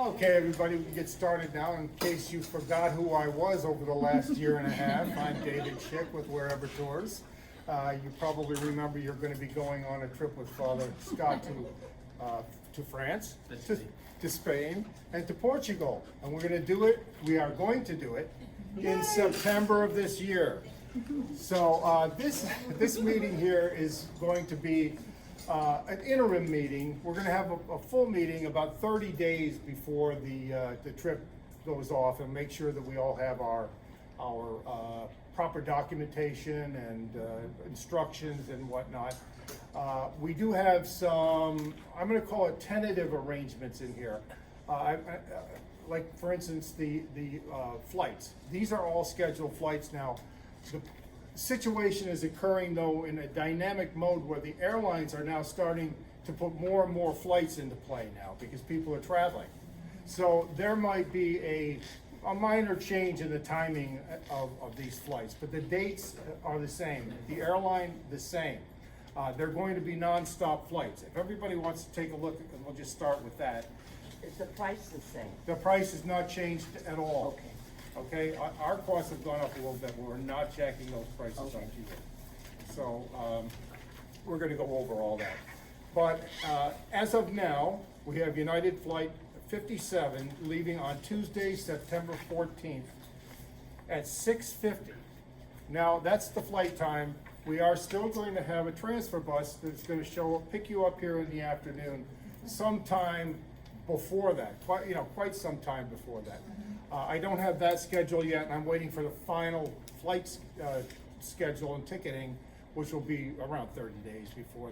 Okay, everybody, we can get started now. In case you forgot who I was over the last year and a half, I'm David Schick with Wherever Tours. You probably remember you're going to be going on a trip with Father Scott to France, to Spain, and to Portugal. And we're going to do it, we are going to do it in September of this year. So this meeting here is going to be an interim meeting. We're going to have a full meeting about 30 days before the trip goes off, and make sure that we all have our proper documentation and instructions and whatnot. We do have some, I'm going to call it tentative arrangements in here. Like for instance, the flights. These are all scheduled flights now. The situation is occurring though in a dynamic mode where the airlines are now starting to put more and more flights into play now because people are traveling. So there might be a minor change in the timing of these flights, but the dates are the same. The airline, the same. They're going to be non-stop flights. If everybody wants to take a look, and we'll just start with that. Is the price the same? The price is not changed at all. Okay. Okay, our costs have gone up a little bit, we're not checking those prices on TV. So, we're gonna go over all that. But, as of now, we have United Flight 57 leaving on Tuesday, September 14th at 6:50. Now, that's the flight time. We are still going to have a transfer bus that's gonna pick you up here in the afternoon sometime before that, quite some time before that. I don't have that schedule yet, and I'm waiting for the final flight schedule and ticketing, which will be around 30 days before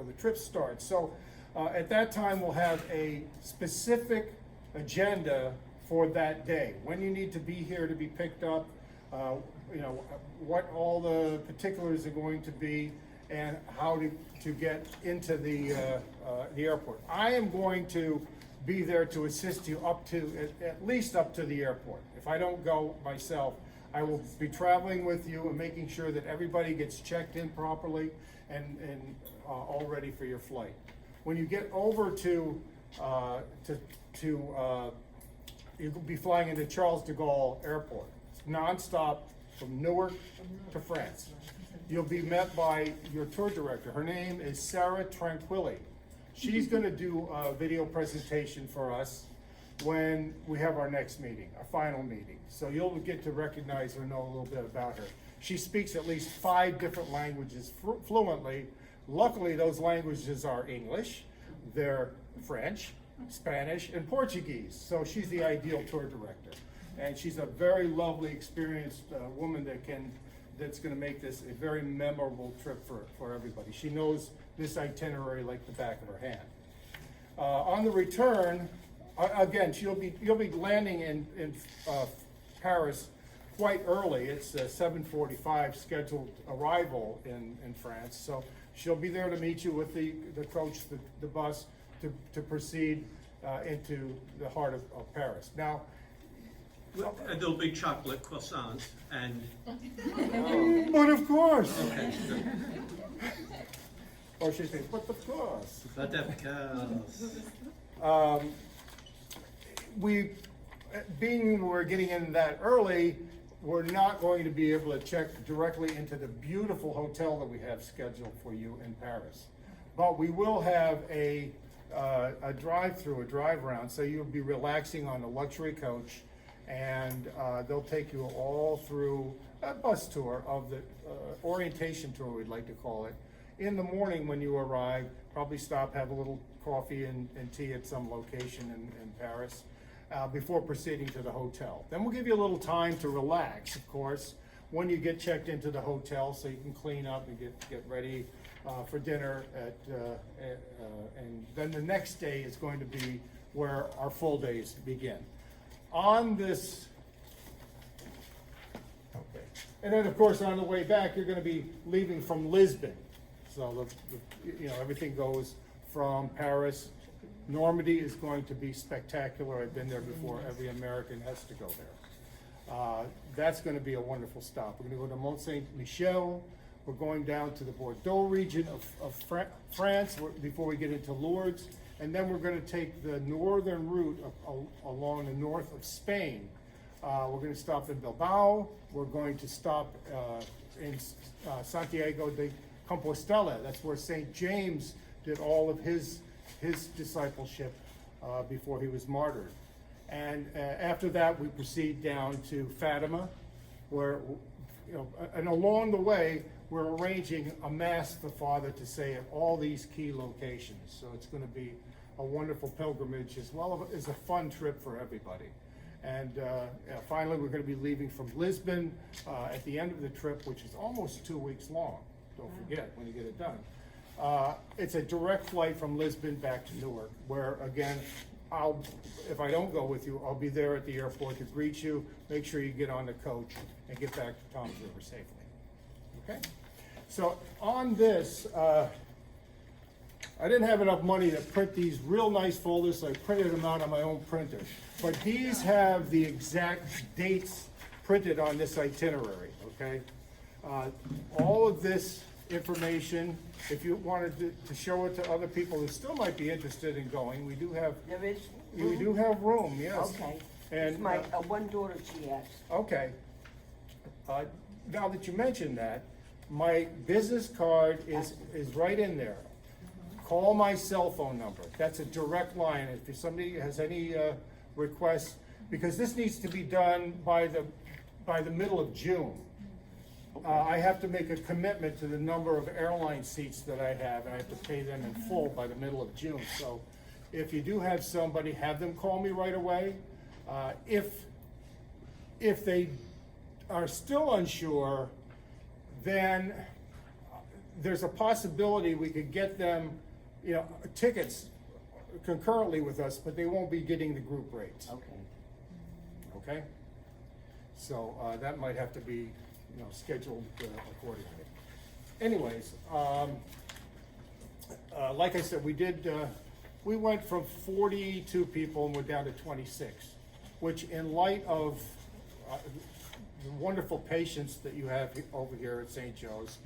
the trip starts. So at that time, we'll have a specific agenda for that day. When you need to be here to be picked up, what all the particulars are going to be, and how to get into the airport. I am going to be there to assist you at least up to the airport. If I don't go myself, I will be traveling with you and making sure that everybody gets checked in properly and all ready for your flight. When you get over you'll be flying into Charles de Gaulle Airport. It's non-stop from Newark to France. You'll be met by your tour director. Her name is Sarah Tranquilli. She's going to do a video presentation for us when we have our next meeting, our final meeting. So you'll get to recognize her, know a little bit about her. She speaks at least 5 different languages fluently. Luckily, those languages are English, they're French, Spanish, and Portuguese. So she's the ideal tour director. And she's a very lovely, experienced woman that's going to make this a very memorable trip for everybody. She knows this itinerary like the back of her hand. On the return, again, you'll be landing in Paris quite early. It's a 7:45 scheduled arrival in France. So she'll be there to meet you with the coach, the bus, to proceed into the heart of Paris. Now, there'll be chocolate croissants and. But of course. Okay. Or she says, but of course. But of course. We're getting in that early, we're not going to be able to check directly into the beautiful hotel that we have scheduled for you in Paris. But we will have a drive-through, a drive-around, so you'll be relaxing on a luxury coach, and they'll take you all through a bus tour of the orientation tour, we'd like to call it. In the morning when you arrive, probably stop, have a little coffee and tea at some location in Paris before proceeding to the hotel. Then we'll give you a little time to relax, of course, when you get checked into the hotel, so you can clean up and get ready for dinner. And then the next day is going to be where our full days begin. On this, okay, and then of course on the way back you're going to be leaving from Lisbon. So everything goes from Paris. Normandy is going to be spectacular. I've been there before. Every American has to go there. That's going to be a wonderful stop. We're going to go to Mont Saint-Michel. We're going down to the Bordeaux region of France before we get into Lourdes. and then we're gonna take the northern route along the north of Spain. We're gonna stop in Bilbao, we're going to stop in Santiago de Compostela. That's where St. James did all of his discipleship before he was martyred. And after that, we proceed down to Fatima, where, and along the way, we're arranging a mass the Father to say at all these key locations. So it's gonna be a wonderful pilgrimage as well as a fun trip for everybody. And finally, we're gonna be leaving from Lisbon at the end of the trip, which is almost 2 weeks long. Don't forget when you get it done. It's a direct flight from Lisbon back to Newark, where again, if I don't go with you, I'll be there at the airport to greet you, make sure you get on the coach and get back to Tom's River safely. Okay? So on this, I didn't have enough money to print these real nice folders, so I printed them out on my own printer. But these have the exact dates printed on this itinerary, okay? All of this information, if you wanted to show it to other people who still might be interested in going, we do have, There is we do have room, yes. Okay. And, It's my, one daughter she has. okay. Now that you mentioned that, my business card is right in there. Call my cell phone number. That's a direct line. If somebody has any requests, because this needs to be done by the middle of June. I have to make a commitment to the number of airline seats that I have, and I have to pay them in full by the middle of June. So if you do have somebody, have them call me right away. If they are still unsure, then there's a possibility we could get them, tickets concurrently with us, but they won't be getting the group rates. Okay. Okay? So that might have to be, scheduled accordingly. Anyways, like I said, we went from 42 people and we're down to 26, which in light of the wonderful patience that you have over here at St. Joe's,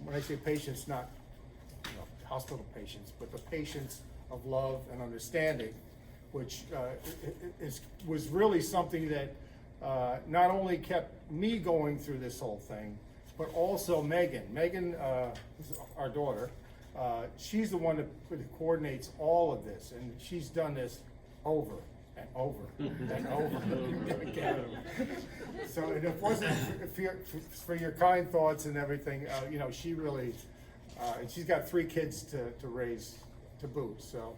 when I say patience, not hospital patience, but the patience of love and understanding, which was really something that not only kept me going through this whole thing, but also Megan. Megan is our daughter. She's the one that coordinates all of this, and she's done this over and over and over again. So if it wasn't for your kind thoughts and everything, she really, and she's got 3 kids to raise to boot. So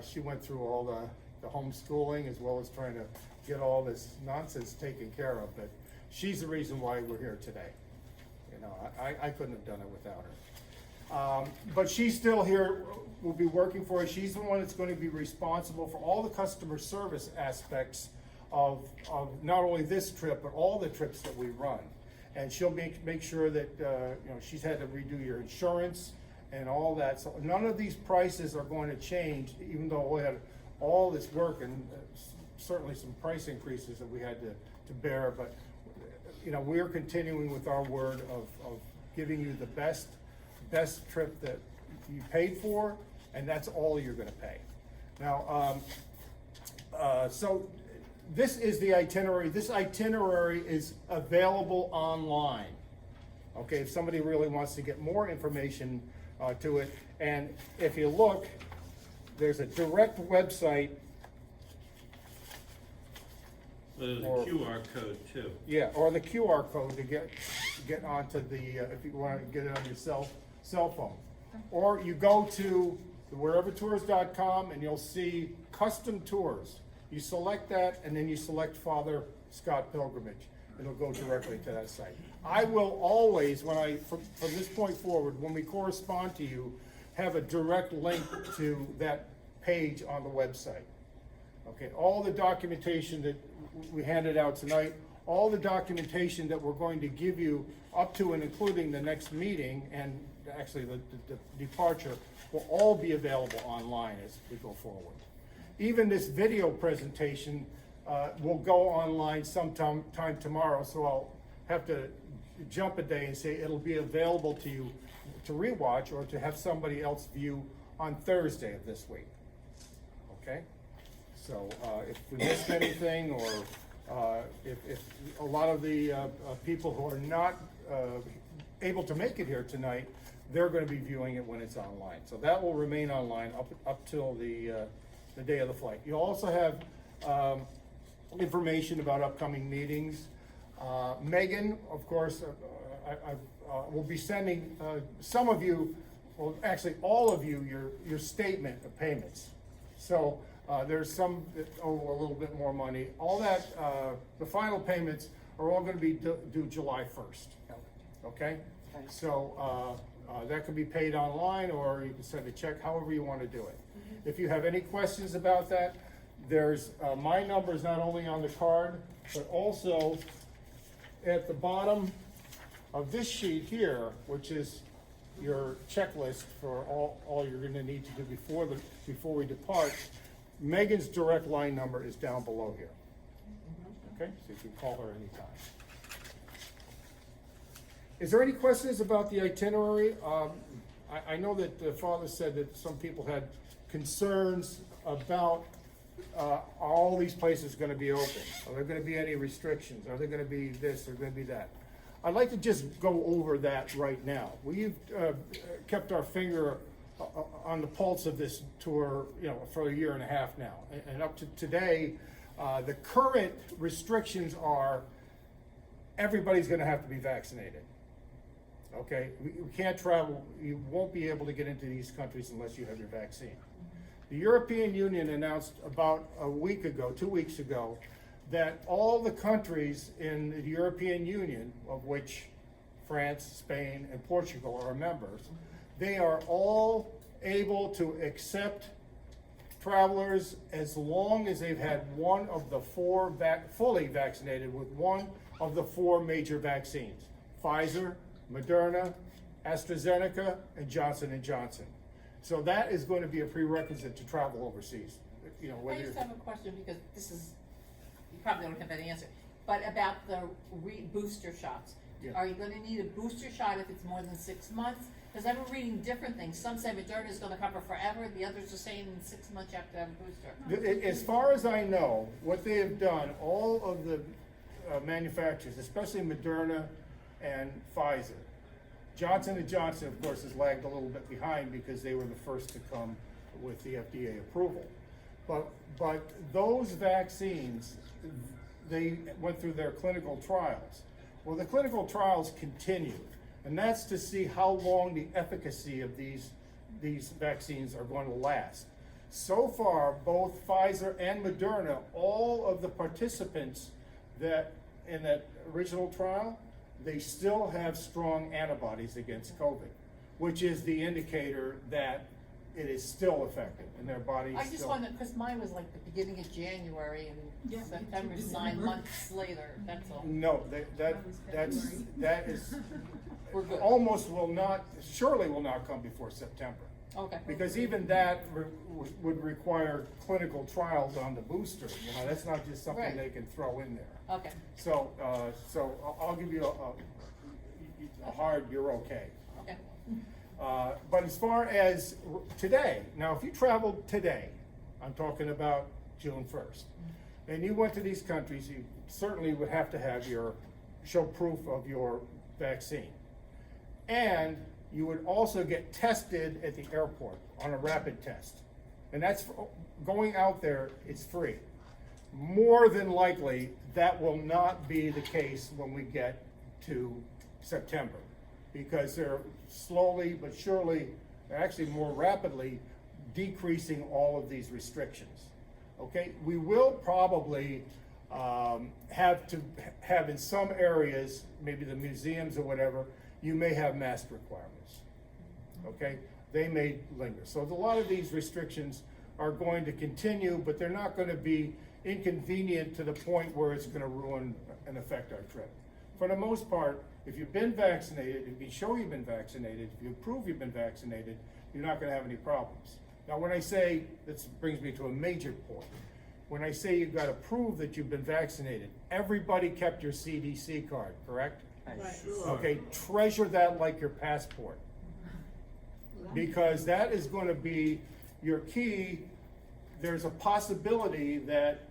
she went through all the homeschooling as well as trying to get all this nonsense taken care of. But she's the reason why we're here today. I couldn't have done it without her. But she's still here, will be working for us. She's the one that's going to be responsible for all the customer service aspects of not only this trip, but all the trips that we run. And she'll make sure that, she's had to redo your insurance and all that. So none of these prices are going to change, even though we had all this work and certainly some price increases that we had to bear. But, we're continuing with our word of giving you the best trip that you paid for, and that's all you're gonna pay. Now, so this is the itinerary. This itinerary is available online. Okay, if somebody really wants to get more information to it, and if you look, there's a direct website. There's a QR code too. Yeah, or the QR code to get onto the, if you want to get it on your cell phone. Or you go to wherevertours.com and you'll see custom tours. You select that and then you select Father Scott Pilgrimage. It'll go directly to that site. I will always, from this point forward, when we correspond to you, have a direct link to that page on the website. Okay, all the documentation that we handed out tonight, all the documentation that we're going to give you up to and including the next meeting, and actually the departure, will all be available online as we go forward. Even this video presentation will go online sometime tomorrow, so I'll have to jump a day and say it'll be available to you to rewatch or to have somebody else view on Thursday of this week. okay? So, if we missed anything, or, if a lot of the, people who are not, able to make it here tonight, they're gonna be viewing it when it's online. So that will remain online up till the day of the flight. You also have, information about upcoming meetings. Megan, of course, I will be sending, some of you, well, actually, all of you, your statement of payments. So, there's some that owe a little bit more money. All that, the final payments are all gonna be due July 1st, okay? Okay. So, that can be paid online, or you can send a check, however you wanna do it. If you have any questions about that, there's, my number is not only on the card, but also at the bottom of this sheet here, which is your checklist for all you're gonna need to do before we depart. Megan's direct line number is down below here. Okay, so you can call her anytime. Is there any questions about the itinerary? I know that the father said that some people had concerns about, are all these places gonna be open? Are there gonna be any restrictions? Are there gonna be this, or gonna be that? I'd like to just go over that right now. We've, kept our finger on the pulse of this tour, for a year and a half now. And up to today, the current restrictions are everybody's gonna have to be vaccinated. Okay, we can't travel, you won't be able to get into these countries unless you have your vaccine. The European Union announced about a week ago, 2 weeks ago, that all the countries in the European Union, of which France, Spain, and Portugal are members, they are all able to accept travelers as long as they've had one of the four fully vaccinated with one of the four major vaccines: Pfizer, Moderna, AstraZeneca, and Johnson & Johnson. So that is going to be a prerequisite to travel overseas. I Whether just have a question, because this is, you probably don't have that answer, but about the booster shots. Yeah. Are you gonna need a booster shot if it's more than 6 months? Because I've been reading different things. Some say Moderna is gonna cover forever, the others are saying in 6 months you have to have a booster. As far as I know, what they have done, all of the manufacturers, especially Moderna and Pfizer, Johnson & Johnson, of course, has lagged a little bit behind because they were the first to come with the FDA approval. But those vaccines, they went through their clinical trials. Well, the clinical trials continued, and that's to see how long the efficacy of these vaccines are going to last. So far, both Pfizer and Moderna, all of the participants that in that original trial, they still have strong antibodies against COVID, which is the indicator that it is still effective in their bodies. I just wondered, because mine was like the beginning of January and September's 9 months later, that's all. No, that is, We're good. almost surely will not come before September. Okay. Because even that would require clinical trials on the booster, that's not just something Right. they can throw in there. Okay, So I'll give you a hard, you're okay. okay. But as far as today, now if you traveled today, I'm talking about June 1st, and you went to these countries, you certainly would have to show proof of your vaccine. And you would also get tested at the airport on a rapid test. And that's, going out there, it's free. More than likely, that will not be the case when we get to September, because they're slowly but surely, actually more rapidly, decreasing all of these restrictions. Okay, we will probably have to have in some areas, maybe the museums or whatever, you may have mask requirements. Okay, they may linger. So a lot of these restrictions are going to continue, but they're not going to be inconvenient to the point where it's going to ruin and affect our trip. For the most part, if you've been vaccinated, if you show you've been vaccinated, if you prove you've been vaccinated, you're not going to have any problems. Now, when I say, this brings me to a major point. When I say you've got to prove that you've been vaccinated, everybody kept your CDC card, correct? Okay, treasure that like your passport. Because that is going to be your key there's a possibility that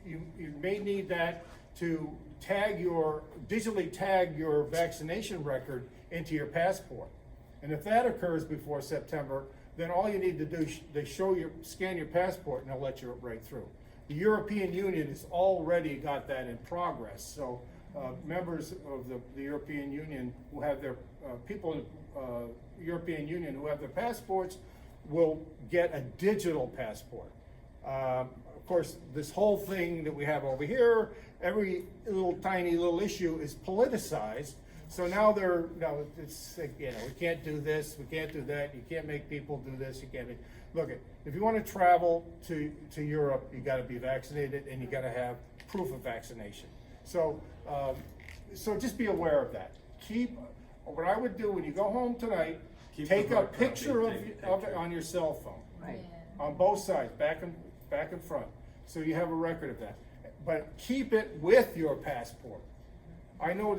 you may need that to digitally tag your vaccination record into your passport. And if that occurs before September, then all you need to do, they scan your passport and they'll let you right through. The European Union has already got that in progress, so members of the European Union who have their, European Union who have their passports will get a digital passport. Of course, this whole thing that we have over here, every tiny little issue is politicized. So now it's like, we can't do this, we can't do that, you can't make people do this, you can't. Look, if you want to travel to Europe, you got to be vaccinated and you got to have proof of vaccination. So, so just be aware of that. What I would do when you go home tonight, take a picture of it on your cell phone. Right. On both sides, back and front, so you have a record of that. But keep it with your passport. I know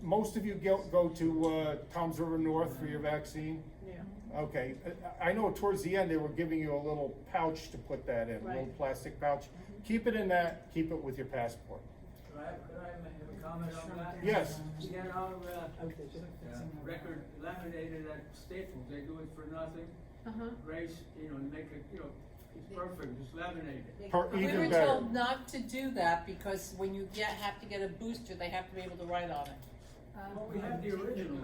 most of you go to Toms River North for your vaccine. Yeah. Okay, I know towards the end they were giving you a little pouch to put that in, a little plastic pouch. Keep it in that, keep it with your passport. Could I make a comment on that? Yes. We get our record laminated at Staples, they do it for nothing. Race, make it, it's perfect, just laminate it. We Even were better. told not to do that because when you have to get a booster, they have to be able to write on it. Well, we have the originals.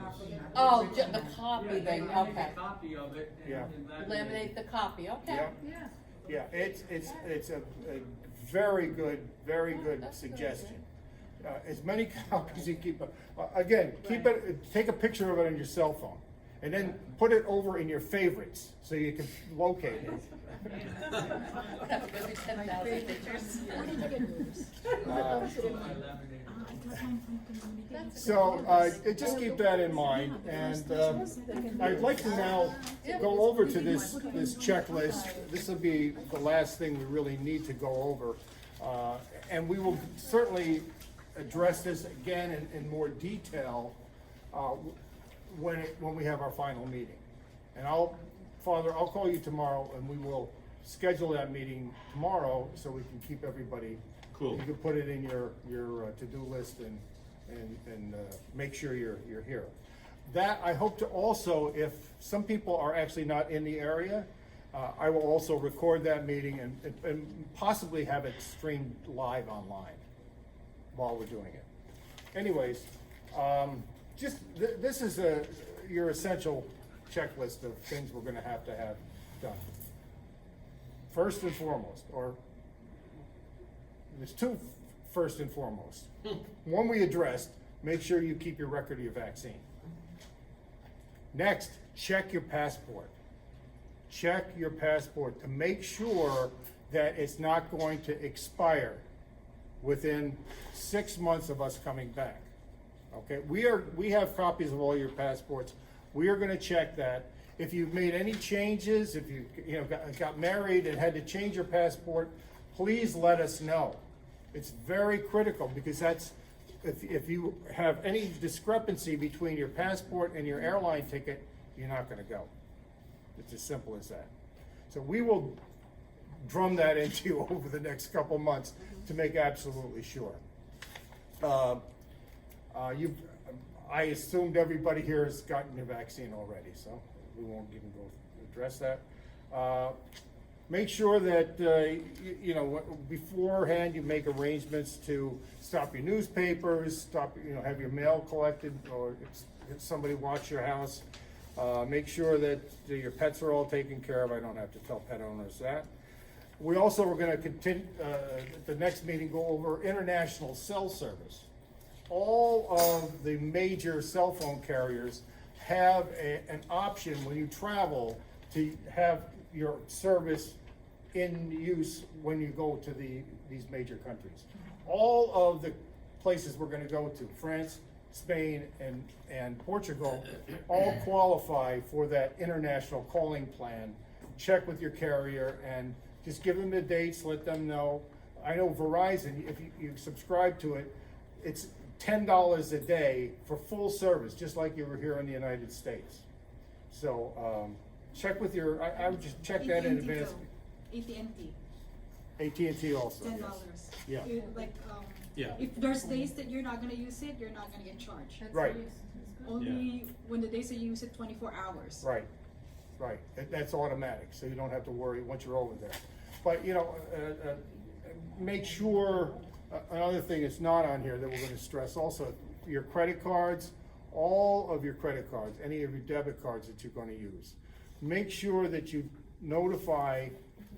Oh, the copy Yeah, thing, they okay. make a copy of it Yeah. and Laminate the copy, okay. Yeah. Yeah, it's a very good That's a good suggestion. As many copies you keep, again, take a picture of it on your cell phone, and then put it over in your favorites, so you can locate it. Have to go through 10,000 pictures. So, just keep that in mind, and, I'd like to now go over to this checklist. This will be the last thing we really need to go over. And we will certainly address this again in more detail, when we have our final meeting. And Father, I'll call you tomorrow and we will schedule that meeting tomorrow so we can keep everybody. Cool. You can put it in your to-do list and make sure you're here. That, I hope to also, if some people are actually not in the area, I will also record that meeting and possibly have it streamed live online while we're doing it. Anyways, this is your essential checklist of things we're gonna have to have done. First and foremost, or there's two first and foremost. One we addressed, make sure you keep your record of your vaccine. Next, check your passport. Check your passport to make sure that it's not going to expire within 6 months of us coming back. Okay, we have copies of all your passports. We are gonna check that. If you've made any changes, if you got married and had to change your passport, please let us know. It's very critical because if you have any discrepancy between your passport and your airline ticket, you're not gonna go. It's as simple as that. So we will drum that into you over the next couple months to make absolutely sure. I assumed everybody here has gotten your vaccine already, so we won't even go address that. Make sure that, beforehand you make arrangements to stop your newspapers, have your mail collected, or if somebody watch your house. Make sure that your pets are all taken care of. I don't have to tell pet owners that. We also are gonna continue, at the next meeting, go over international cell service. All of the major cell phone carriers have an option when you travel to have your service in use when you go to these major countries. All of the places we're gonna go to, France, Spain, and Portugal, all qualify for that international calling plan. Check with your carrier and just give them the dates, let them know. I know Verizon, if you subscribe to it, it's $10 a day for full service, just like you were here in the United States. So, check with I would just check that in advance. AT&T, AT&T also, $10. yes. Yeah. Like, Yeah. if there's days that you're not gonna use it, you're not gonna get charged. Right. Only when the days that you use it 24 hours. Right, right, that's automatic, so you don't have to worry once you're over there. But, you know, make sure, another thing that's not on here that we're gonna stress also, your credit cards, all of your credit cards, any of your debit cards that you're gonna use, make sure that you notify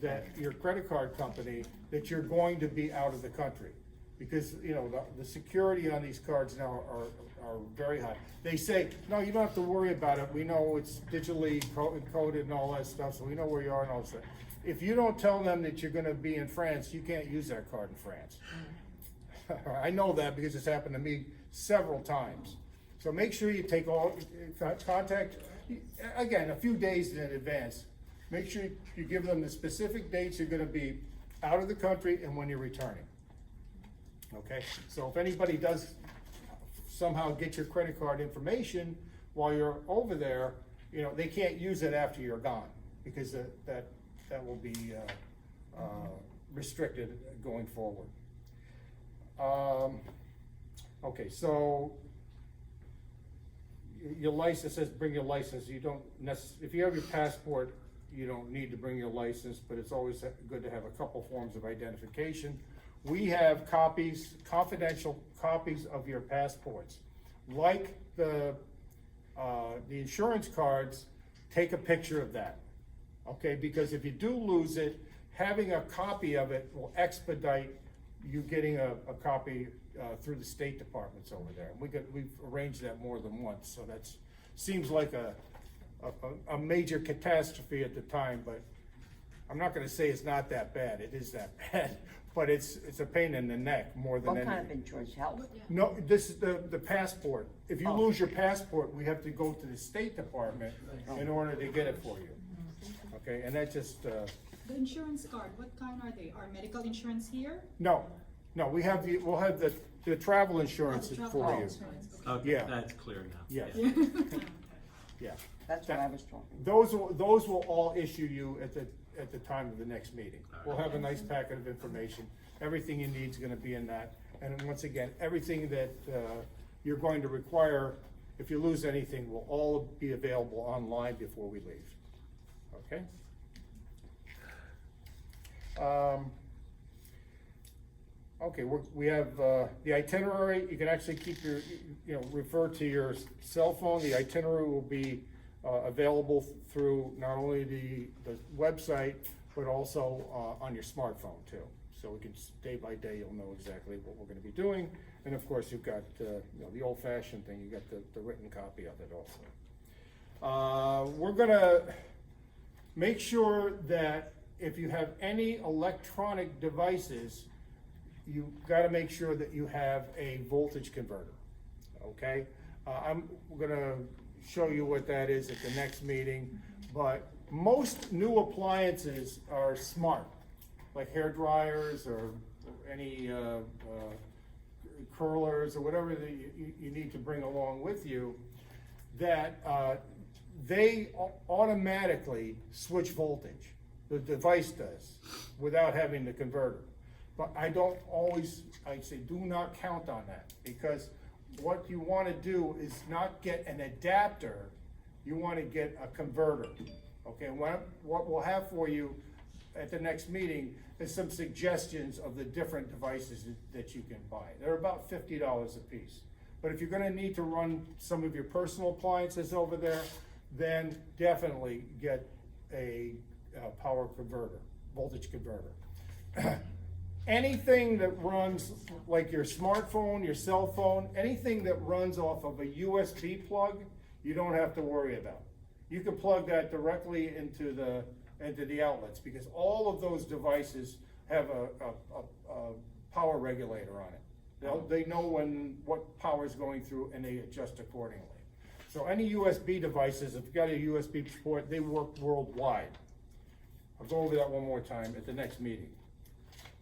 that your credit card company that you're going to be out of the country. Because, you know, the security on these cards now are very high. They say, no, you don't have to worry about it, we know it's digitally coded and all that stuff, so we know where you are and all that stuff. If you don't tell them that you're gonna be in France, you can't use that card in France. I know that because it's happened to me several times. So make sure you take all, contact, again, a few days in advance. Make sure you give them the specific dates you're gonna be out of the country and when you're returning. Okay, so if anybody does somehow get your credit card information while you're over there, you know, they can't use it after you're gone, because that will be restricted going forward. Okay, so your license says bring your license. You don't if you have your passport, you don't need to bring your license, but it's always good to have a couple forms of identification. We have copies, confidential copies of your passports. Like the insurance cards, take a picture of that, okay? Because if you do lose it, having a copy of it will expedite you getting a copy through the State Departments over there. We've arranged that more than once, so that's, seems like a major catastrophe at the time, but I'm not gonna say it's not that bad, it is that bad, but it's a pain in the neck more than What anything. kind of insurance, health? No, this is the passport. If you lose your passport, we have to go to the State Department in order to get it for you. Okay, and that just, The insurance card, what kind are they? Are medical insurance here? no, we'll have the travel insurance Oh, for travel you. insurance, okay. Okay, Yeah. that's clear now. Yes, yeah. That's what I was talking. Those will all issue you at the time of the next meeting. We'll have a nice packet of information. Everything you need is gonna be in that. And once again, everything that you're going to require, if you lose anything, will all be available online before we leave. Okay? Okay, we have the itinerary. You can actually keep your, refer to your cell phone. The itinerary will be available through not only the website, but also on your smartphone too. So we can, day by day, you'll know exactly what we're gonna be doing. And of course, you've got, the old-fashioned thing, you got the written copy of it also. We're gonna make sure that if you have any electronic devices, you gotta make sure that you have a voltage converter, okay? I'm gonna show you what that is at the next meeting, but most new appliances are smart, like hair dryers or any curlers or whatever that you need to bring along with you, that they automatically switch voltage. The device does, without having the converter. But I say do not count on that, because what you wanna do is not get an adapter, you wanna get a converter. Okay, what we'll have for you at the next meeting is some suggestions of the different devices that you can buy. They're about $50 a piece. But if you're gonna need to run some of your personal appliances over there, then definitely get a power converter, voltage converter. Anything that runs, like your smartphone, your cell phone, anything that runs off of a USB plug, you don't have to worry about. You can plug that directly into the outlets, because all of those devices have a power regulator on it. They know what power is going through, and they adjust accordingly. So any USB devices, if you've got a USB port, they work worldwide. I'll go over that one more time at the next meeting.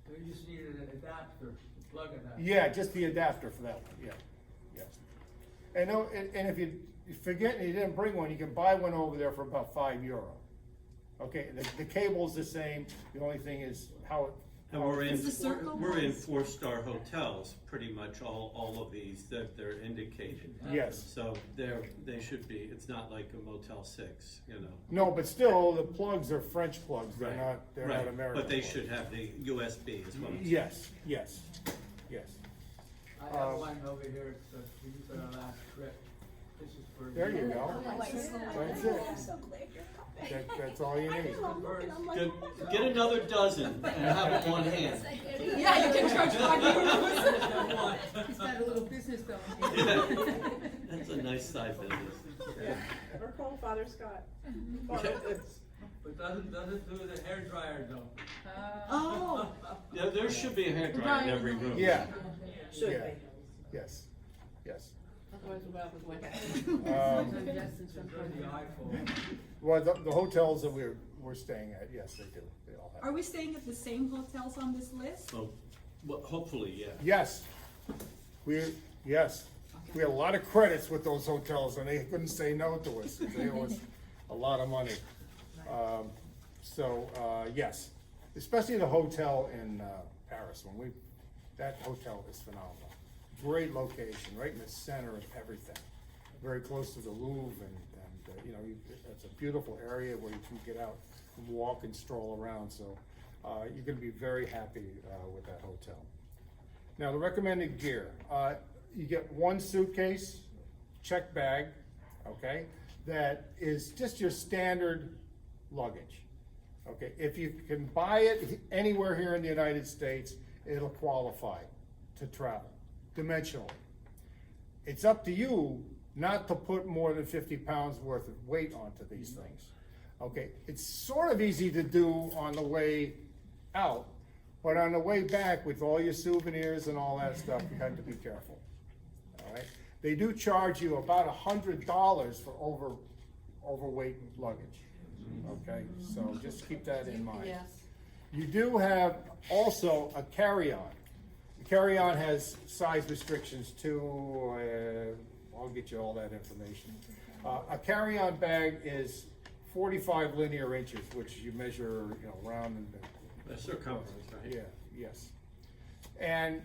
So you just need an adapter to plug it out. Yeah, just the adapter for that one, yeah. And if you forget and you didn't bring one, you can buy one over there for about €5. Okay, the cable's the same, the only thing is how it. And Is the circle we're in nice? 4-star hotels, pretty much all of these that they're indicated. Yes. So they should be, it's not like a Motel 6, you know. No, but still, the plugs are French plugs, they're Right, not right. American. But they plugs. should have the USB as well. Yes, yes, yes. I have one over here, it's, we used on our last trip. This is for. There you go. That's That's it. I'm so glad you're coming. That's all you need. I'm looking, I'm like, Get another dozen and have it on hand. Yeah, you can charge €5. He's got a little business going. That's a nice side business. Or call Father Scott. But doesn't do the hair dryer though. Oh, Yeah, there should be a hairdryer in every room. Yeah, Should yeah, be. yes, yes. Otherwise, we're out of the way. The iPhone. Well, the hotels that we're staying at, yes, they do, they all have. are we staying at the same hotels on this list? Well, hopefully, yeah. Yes, yes, we had a lot of credits with those hotels, and they couldn't say no to us, they owe us a lot of money. Yes, especially the hotel in Paris, that hotel is phenomenal. Great location, right in the center of everything, very close to the Louvre, and you know, it's a beautiful area where you can get out and walk and stroll around, so you're gonna be very happy with that hotel. Now, the recommended gear, you get one suitcase, check bag, okay, that is just your standard luggage. Okay, if you can buy it anywhere here in the United States, it'll qualify to travel dimensionally. It's up to you not to put more than 50 pounds worth of weight onto these things. Okay, it's sort of easy to do on the way out, but on the way back with all your souvenirs and all that stuff, you have to be careful. All right, they do charge you about $100 for overweight luggage. Okay, so just keep that in mind. Yes. You do have also a carry-on. The carry-on has size restrictions too. I'll get you all that information. A carry-on bag is 45 linear inches, which you measure, you know, round and. The circumference, right? Yeah, yes. And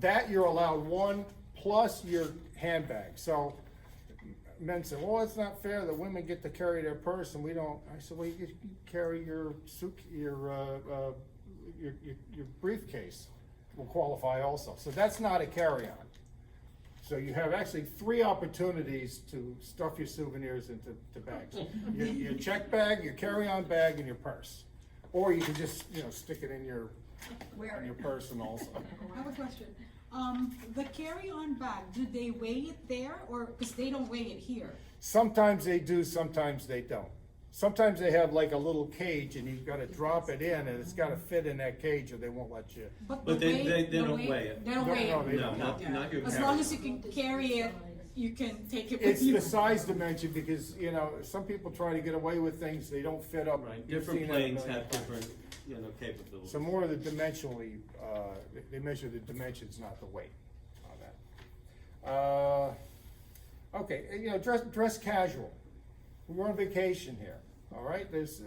that you're allowed one plus your handbag. So men say, well, it's not fair that women get to carry their purse and we don't. I said, well, you can carry your briefcase will qualify also. So that's not a carry-on. So you have actually 3 opportunities to stuff your souvenirs into bags. Your check bag, your carry-on bag, and your purse. Or you can just, you know, stick it in your person also. I have a question. The carry-on bag, do they weigh it there, or, because they don't weigh it here? Sometimes they do, sometimes they don't. Sometimes they have like a little cage and you've gotta drop it in and it's gotta fit in that cage or they won't let you. But But the they weight- don't the weigh it. They don't No, weigh no, it. they No, don't. not your As carry. long as you can carry it, you can take it with It's you. the size dimension because, you know, some people try to get away with things, they don't fit up. Right, You've different seen that a planes million have times. different, you know, capabilities. So more of the dimensionally, they measure the dimensions, not the weight on that. Okay, you know, dress casual. We're on vacation here, all right? There's,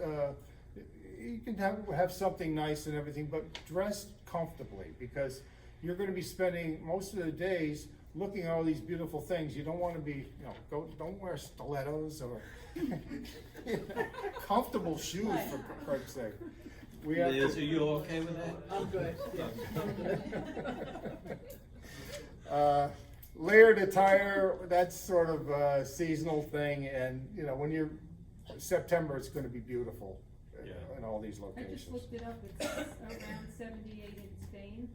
you can have something nice and everything, but dress comfortably because you're gonna be spending most of the days looking at all these beautiful things. You don't wanna be, you know, don't wear stilettos or comfortable shoes for Christ's sake. We have Liz, to- are you okay with that? I'm good. Layered attire, that's sort of a seasonal thing, and, you know, when you're, September, it's gonna be beautiful Yeah. in all these I just locations. looked it up, it's around 78 in Spain,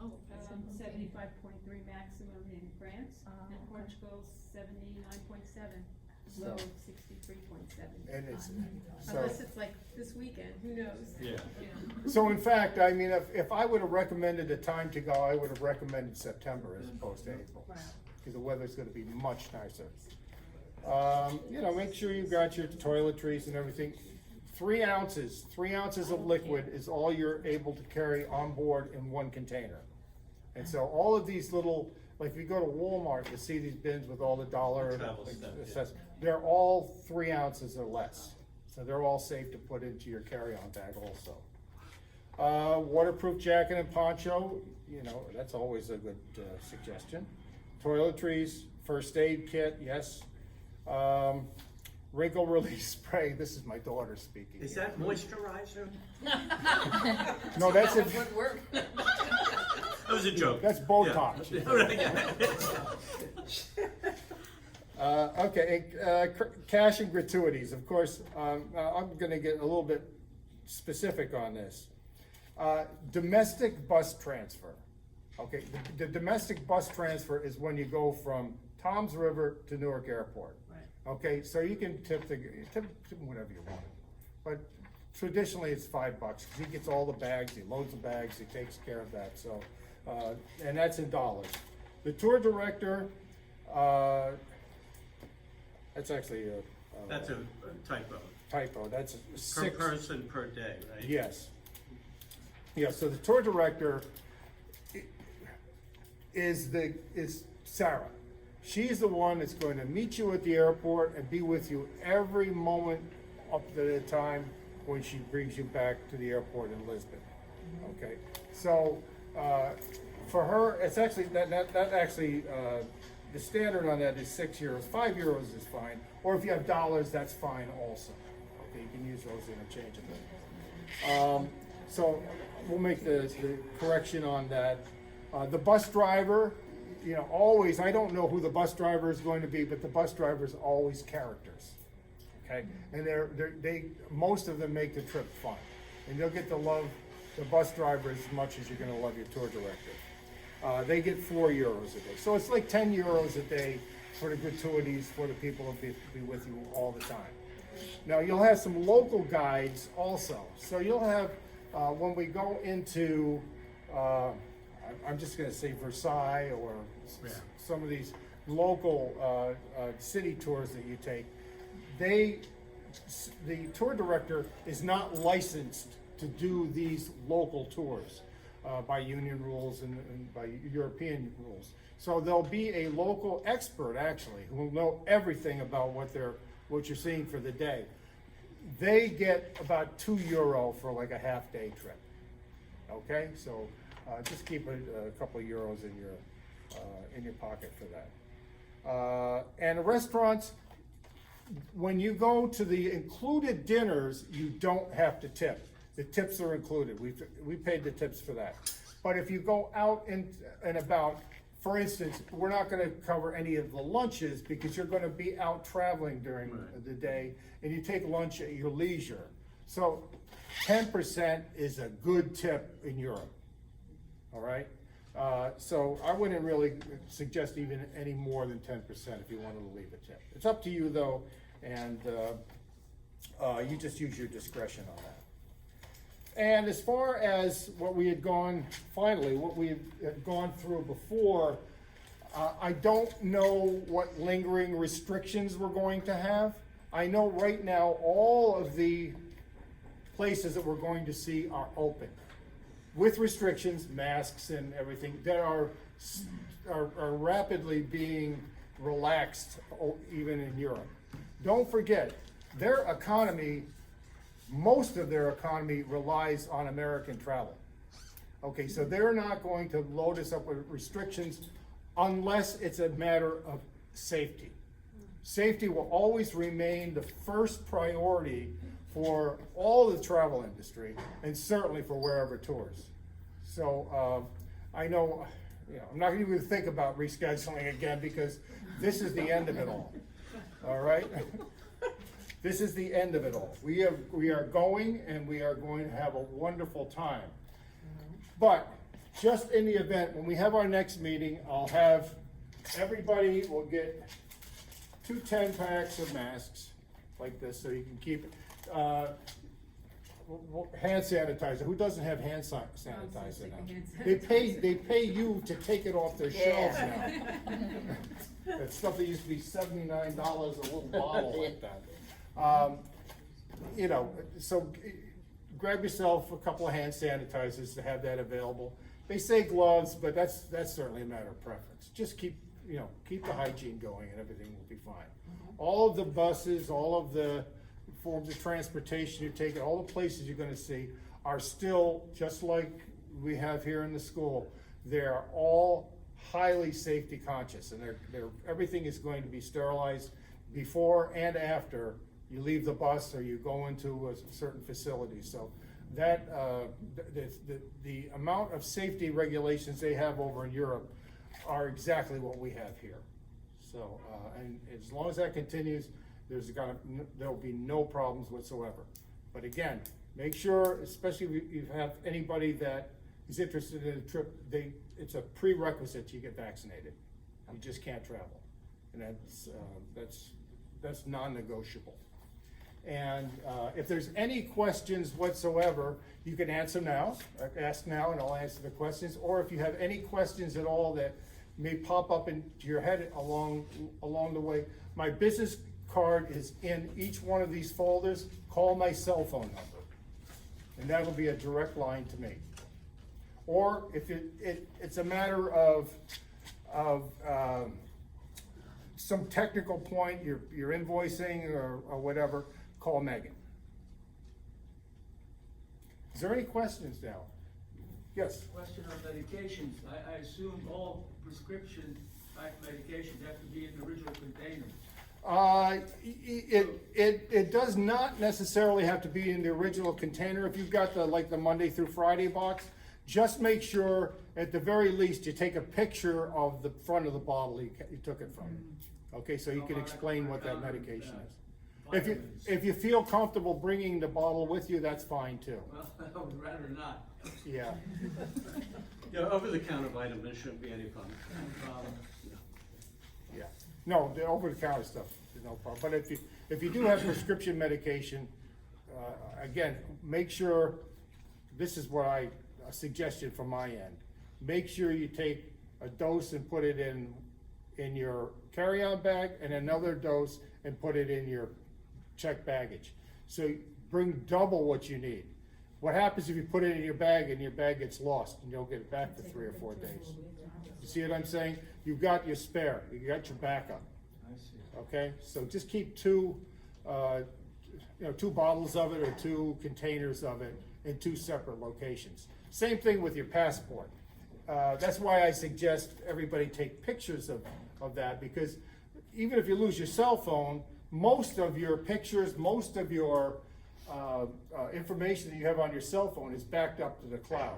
Oh, that's in Spain. 75.3 maximum in France, and okay. Portugal's 79.7, low 63.7. And it's, Unless so, it's like this weekend, who knows? Yeah. You know. so in fact, I mean, if I would've recommended a time to go, I would've recommended September as opposed to April. Because the weather's gonna be much nicer. You know, make sure you've got your toiletries and everything. 3 ounces of liquid is all you're able to carry on board in one container. And so all of these little, like if you go to Walmart, you see these bins with all the dollar. Travel stuff, yeah. access- They're all 3 ounces or less. So they're all safe to put into your carry-on bag also. Waterproof jacket and poncho, you know, that's always a good suggestion. Toiletries, first aid kit, yes. Wrinkle release spray, this is my daughter speaking. Is here. that moisturizer? No, that's it. Would work. That was a joke. That's Botox. Yeah. Right, yeah. Okay, cash and gratuities, of course, I'm gonna get a little bit specific on this. Domestic bus transfer. Okay, the domestic bus transfer is when you go from Toms River to Newark Airport. Right. Okay, so you can tip whatever you want, but traditionally it's $5, because he gets all the bags, he loads the bags, he takes care of that, so, and that's in dollars. The tour director, that's actually a. That's a typo. Typo, that's Per 6. person per day, right? Yes. Yeah, so the tour director is Sarah. She's the one that's going to meet you at the airport and be with you every moment up to the time when she brings you back to the airport in Lisbon. Okay, so for her, it's actually that actually the standard on that is €6. €5 is fine, or if you have dollars, that's fine also. Okay, you can use those interchangeably. So we'll make the correction on that. The bus driver, you know, always, I don't know who the bus driver is going to be, but the bus driver is always characters. Okay, and they most of them make the trip fun, and you'll get to love the bus driver as much as you're going to love your tour director. They get €4 a day, so it's like €10 a day for the gratuities for the people who be with you all the time. Now you'll have some local guides also, so you'll have when we go into I'm just going to say Versailles or some of these local city tours that you take. The tour director is not licensed to do these local tours by union rules and by European rules. So there'll be a local expert actually who will know everything about what you're seeing for the day. They get about €2 for like a half-day trip. Okay, so just keep a couple of euros in your pocket for that. And the restaurants, when you go to the included dinners, you don't have to tip. The tips are included. We paid the tips for that. But if you go out and about, for instance, we're not going to cover any of the lunches because you're going to be out traveling during the day, and you take lunch at your leisure. So 10% is a good tip in Europe. All right? So I wouldn't really suggest even any more than 10% if you wanted to leave a tip. It's up to you though, and you just use your discretion on that. And as far as what we had gone through before, I don't know what lingering restrictions we're going to have. I know right now all of the places that we're going to see are open, with restrictions, masks and everything, that are rapidly being relaxed even in Europe. Don't forget, their economy, most of their economy relies on American travel. Okay, so they're not going to load us up with restrictions unless it's a matter of safety. Safety will always remain the first priority for all the travel industry, and certainly for wherever tours. So I know, I'm not even going to think about rescheduling again because this is the end of it all. All right? This is the end of it all. We are going, and we are going to have a wonderful time. But just in the event, when we have our next meeting, I'll have everybody will get 2 10-packs of masks like this, so you can keep it. Hand sanitizer. Who doesn't have hand sanitizer now? They pay you to take it off their shelves now. That stuff that used to be $79 a little bottle like that. So grab yourself a couple of hand sanitizers to have that available. they say gloves, but that's certainly a matter of preference. Just keep the hygiene going and everything will be fine. All of the buses, all of the forms of transportation you take, all the places you're gonna see are still, just like we have here in the school, they're all highly safety conscious, and everything is going to be sterilized before and after you leave the bus or you go into a certain facility. So that, the amount of safety regulations they have over in Europe are exactly what we have here. So, and as long as that continues, there'll be no problems whatsoever. But again, make sure, especially if you have anybody that is interested in a trip, it's a prerequisite you get vaccinated. You just can't travel. And that's non-negotiable. And if there's any questions whatsoever, you can ask now, and I'll answer the questions. Or if you have any questions at all that may pop up into your head along the way, my business card is in each one of these folders. Call my cell phone number, and that'll be a direct line to me. Or if it's a matter of some technical point, you're invoicing or whatever, call Megan. Is there any questions now? Yes? Question on medications. I assume all prescription type medications have to be in the original container. It does not necessarily have to be in the original container. If you've got the Monday through Friday box, just make sure at the very least you take a picture of the front of the bottle you took it from. Okay, so you can explain what that medication is. If you feel comfortable bringing the bottle with you, that's fine too. Well, I would rather not. Yeah. Yeah, over-the-counter vitamins shouldn't be any problem. Yeah. No, the over-the-counter stuff is no problem. But if you do have prescription medication, again, make sure, this is what a suggestion from my end. Make sure you take a dose and put it in your carry-on bag, and another dose and put it in your checked baggage. So bring double what you need. What happens if you put it in your bag and your bag gets lost and you don't get it back for 3 or 4 days? You see what I'm saying? You've got your spare, you got your backup. I see. Okay, so just keep two bottles of it or 2 containers of it in 2 separate locations. Same thing with your passport. That's why I suggest everybody take pictures of that, because even if you lose your cell phone, most of your pictures, most of your information that you have on your cell phone is backed up to the cloud,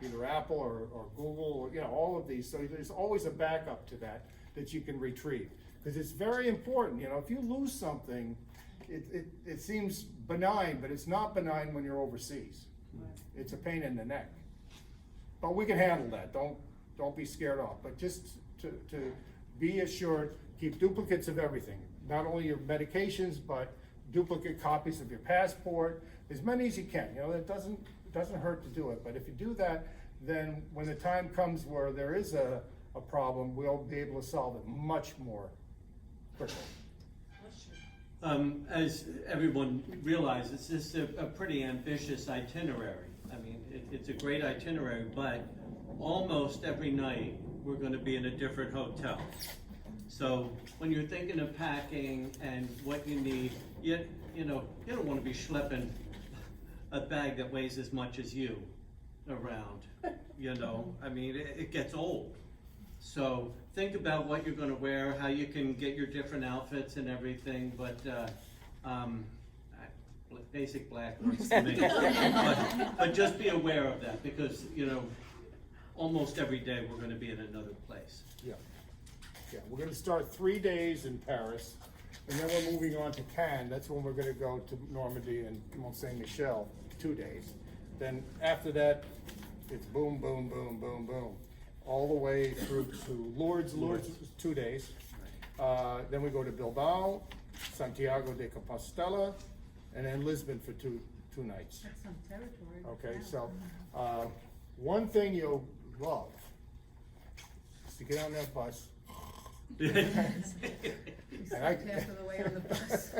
either Apple or Google, or, all of these. So there's always a backup to that you can retrieve, because it's very important. If you lose something, it seems benign, but it's not benign when you're overseas. It's a pain in the neck. But we can handle that. Don't be scared off. But just to be assured, keep duplicates of everything. Not only your medications, but duplicate copies of your passport, as many as you can. It doesn't hurt to do it. But if you do that, then when the time comes where there is a problem, we'll be able to solve it much more quickly. As everyone realizes, this is a pretty ambitious itinerary. I mean, it's a great itinerary, but almost every night we're going to be in a different hotel. So when you're thinking of packing and what you need, you don't want to be schlepping a bag that weighs as much as you around. I mean, it gets old. So think about what you're going to wear, how you can get your different outfits and everything. But basic black works for me. but just be aware of that, because almost every day we're going to be in another place. Yeah. Yeah, we're going to start 3 days in Paris, and then we're moving on to Cannes. That's when we're going to go to Normandy and Mont Saint Michel, 2 days. Then after that, it's boom, boom, boom, boom, boom, all the way through to Lourdes. Lourdes is 2 days. Then we go to Bilbao, Santiago de Compostela, and then Lisbon for two nights. That's some territory. Okay, so one thing you'll love is to get on that bus. Half of the way on the bus.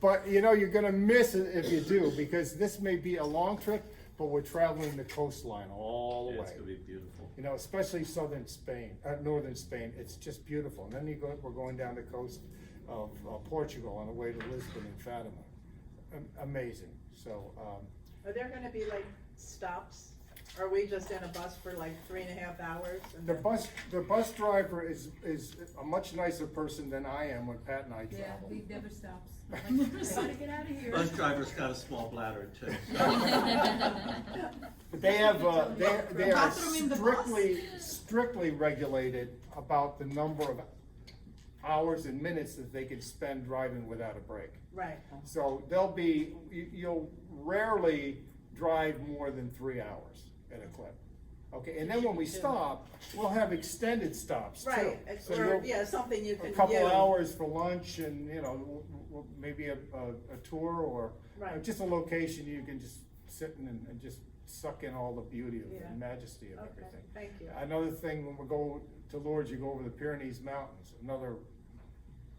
But you're gonna miss it if you do, because this may be a long trip, but we're traveling the coastline all the Yeah, way. it's gonna be beautiful. You know, especially southern Spain, northern Spain, it's just beautiful. And then we're going down the coast of Portugal on the way to Lisbon and Fatima. Amazing, so, Are there gonna be like stops? Are we just in a bus for like 3.5 hours? and the then- bus driver is a much nicer person than I am when Pat and I Yeah, travel. he never stops. I'm like, I gotta get out of here. Bus driver's got a small bladder too. But they have, they are Bathroom in the bus? strictly regulated about the number of hours and minutes that they can spend driving without a break. Right, So you'll rarely drive more than 3 hours at a clip. Okay, and then when we stop, we'll have extended stops too. right, So or, you'll- yeah, something you A can couple do. hours for lunch and, maybe a tour or Right. just a location you can just sit in and just suck in all the beauty of Yeah. and majesty of Okay, everything. thank you. Another thing, when we go to Lourdes, you go over the Pyrenees Mountains,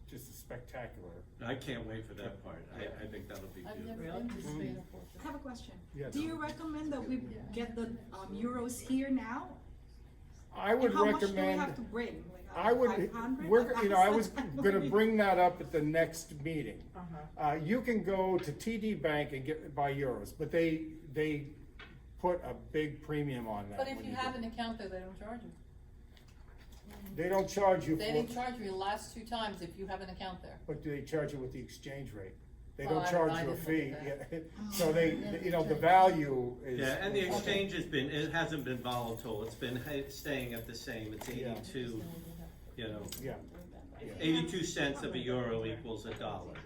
just a spectacular. I can't wait for that part. I think that'll be I've beautiful. never been to Spain, I unfortunately. have a question. Yes. Do you recommend that we get the euros here now? I would And how much do we recommend. have to bring? Like, I would, 500? I was gonna bring that up at the next meeting. Uh-huh. You can go to TD Bank and buy euros, but they put a big premium on that. But if when you do have it. an account there, they don't charge you. They don't charge you They for, didn't charge me the last 2 times if you have an account there. but do they charge you with the exchange rate? They Oh, don't I don't charge know, I you a didn't fee, look at yeah. So the value is. Yeah, and the exchange it hasn't been volatile. It's been staying at the same. It's 82, Yeah, 82 cents of a euro equals $1.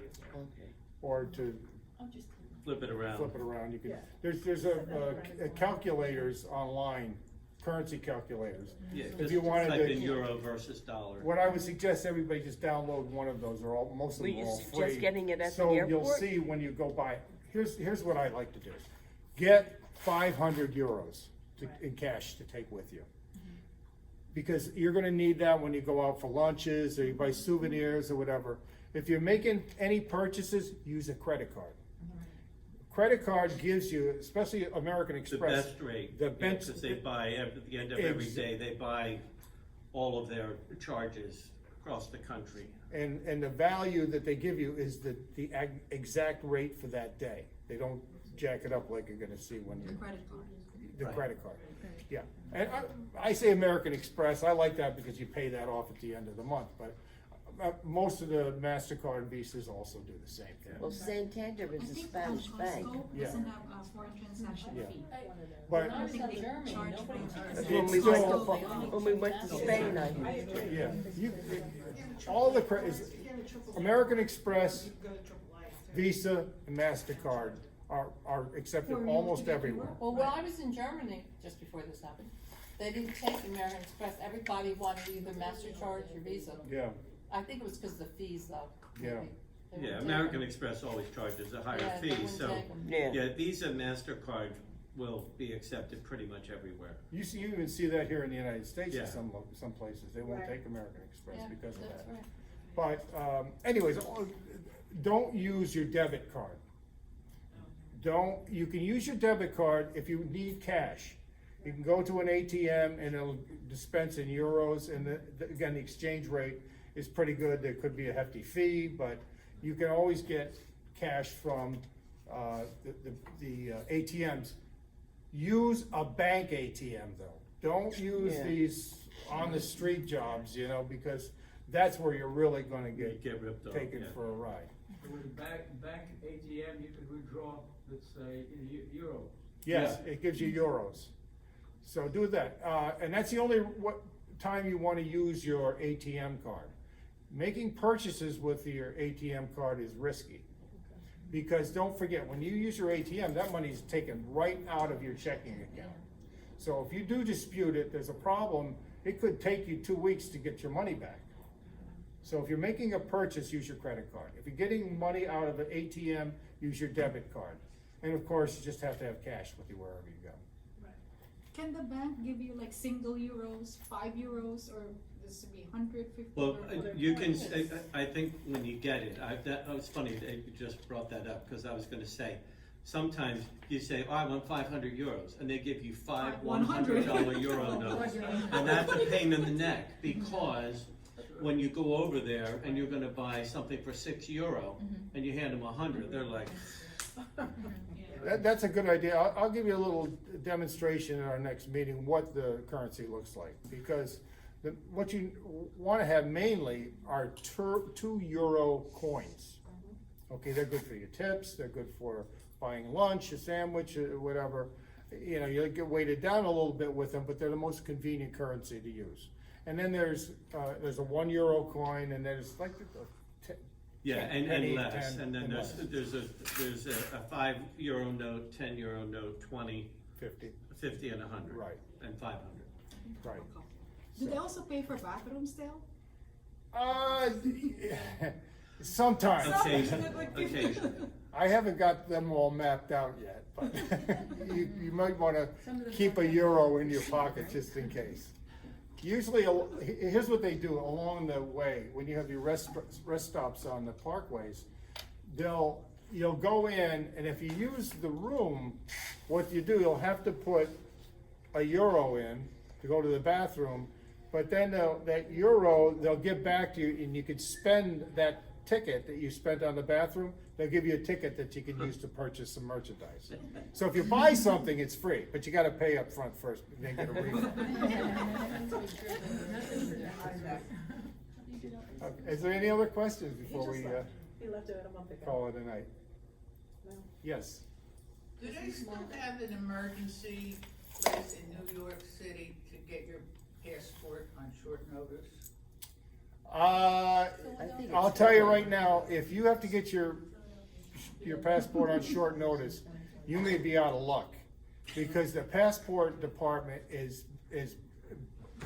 or to I'm just. flip Flip it it around. around, you can, Yeah. there's a calculators online, currency calculators. Yeah, If just you wanted type to- in euro versus dollar. What I would suggest everybody just download one of those, most of Were them you are all suggest free. getting it at the So you'll airport? see when you go by, here's what I like to do. Get 500 euros in cash to take with you. Because you're gonna need that when you go out for lunches, or you buy souvenirs or whatever. If you're making any purchases, use a credit card. Credit card gives you, especially American The Express. best rate, The best- because they buy, at the end of every Ex- day, they buy all of their charges across the country. And the value that they give you is the exact rate for that day. They don't jack it up like you're gonna see when you, Credit card. the Right. credit card. Yeah, and I say American Express, I like that because you pay that off at the end of the month, but most of the MasterCard and Visas also do the same thing. Well, Santander I is a think Spanish bank. Costco Yeah. doesn't have a foreign transaction Yeah. fee. But, When I was in think they Germany, charge nobody for charged it. When It's we went still- when we went to Spain, yeah, all the American Express, Visa, and MasterCard are accepted almost everywhere. Well, when I was in Germany, just before this happened, they didn't take American Express. Everybody wanted either MasterCard or Visa. Yeah, I think it was because of the fees, though. Yeah. maybe. They wouldn't Yeah, take American them. Express always charges a higher Yeah, they fee, wouldn't so, take 'em. Yeah. yeah, Visa, MasterCard will be accepted pretty much everywhere. you even see that here in the United States in Yeah. some places, they won't Right. take American Express Yeah, because of that's that. right. But anyways, don't use your debit card. You can use your debit card if you need cash. You can go to an ATM and it'll dispense in euros, and again, the exchange rate is pretty good. There could be a hefty fee, but you can always get cash from the ATMs. Use a bank ATM though. Don't use Yeah. these on the street jobs, because that's where you're really gonna You get get ripped off, taken yeah. for a ride. With a bank ATM, you could withdraw, let's say, in euro. Yes, it gives you euros. So do that. And that's the only time you wanna use your ATM card. Making purchases with your ATM card is risky. Because don't forget, when you use your ATM, that money's taken right out of your checking account. So if you do dispute it, there's a problem, it could take you 2 weeks to get your money back. So if you're making a purchase, use your credit card. If you're getting money out of an ATM, use your debit card. And of course, you just have to have cash with you wherever you go. Can the bank give you like single euros, 5 euros, or this would be 150? Well, or you can, I think when you get it, that was funny that you just brought that up, because I was gonna say, sometimes you say, oh, I want 500 euros, and they give you five $100 $100 euro notes. And that's a pain in the neck, because when you go over there and you're gonna buy something for €6, and you hand them 100, they're like, That's a good idea. I'll give you a little demonstration in our next meeting, what the currency looks like. Because what you want to have mainly are €2 coins. Okay, they're good for your tips, they're good for buying lunch, a sandwich, or whatever. You know, you get weighted down a little bit with them, but they're the most convenient currency to use. And then there's a €1 coin, and there's like yeah, and penny, less, 10, and then and there's a €5 note, €10 note, 20, 50. 50 and 100. Right. And 500. Right. Do they also pay for bathrooms still? Sometimes. Occasionally. I haven't got them all mapped out yet, but you might wanna keep a euro in your pocket just in case. Usually, here's what they do along the way, when you have your rest stops on the parkways, you'll go in, and if you use the room, what you do, you'll have to put a euro in to go to the bathroom, but then that euro, they'll give back to you, and you can spend that ticket that you spent on the bathroom, they'll give you a ticket that you can use to purchase some merchandise. So if you buy something, it's free, but you gotta pay up front first, and then get a refund. Okay, is there any other questions before we He left it a month ago. call it a night? No. Yes? Do they still have an emergency place in New York City to get your passport on short notice? I think I'll it's tell you different. right now, if you have to get your passport on short notice, you may be out of luck. Because the passport department is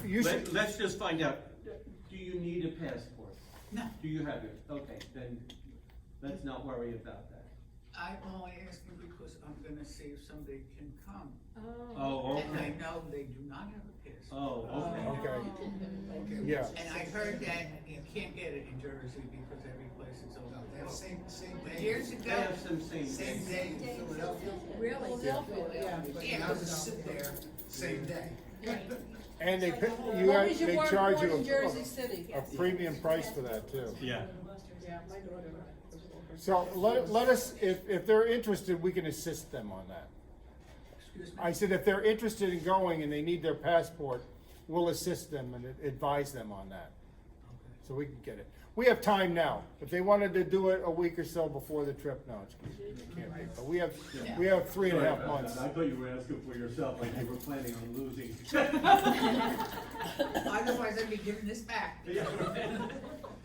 usually. Let's just find out, do you need a passport? No. Do you have it? Okay, then let's not worry about that. I'm only asking because I'm gonna see if somebody can come. Oh, And I okay. know they do not have a passport. Oh, okay. Okay, yeah. And I heard that you can't get it in Jersey because every place is open. Same But day. years They ago, have some same Same things. day in Philadelphia. Really? Yeah. But you have to sit there, same day. And they You charge you in Jersey City. a premium price for that too. Yeah. Yeah, my daughter. So let us, if they're interested, we can assist them on that. excuse me, I said if they're interested in going and they need their passport, we'll assist them and advise them on that. So we can get it. We have time now. If they wanted to do it a week or so before the trip, no, it can't be. But we have 3.5 months. I thought you were asking for yourself, like you were planning on losing. otherwise I'd be giving this back.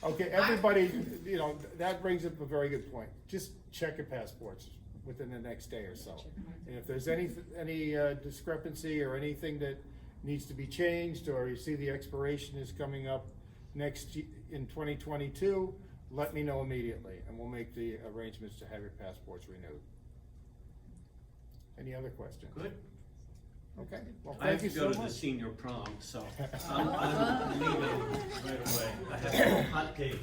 Okay, everybody, you know, that brings up a very good point. Just check your passports within the next day or so. And if there's any discrepancy or anything that needs to be changed, or you see the expiration is coming up in 2022, let me know immediately, and we'll make the arrangements to have your passports renewed. Any other questions? Good. Okay, well, I have thank to you go so to the much. senior prom, so I'm leaving right away. I have a hot date.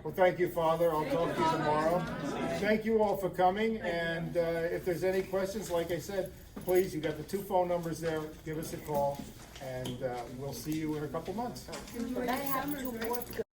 Well, thank you, Father. I'll talk to you tomorrow. Thank you all for coming, and if there's any questions, like I said, please, you got the 2 phone numbers there, give us a call, and we'll see you in a couple months. But I have to work.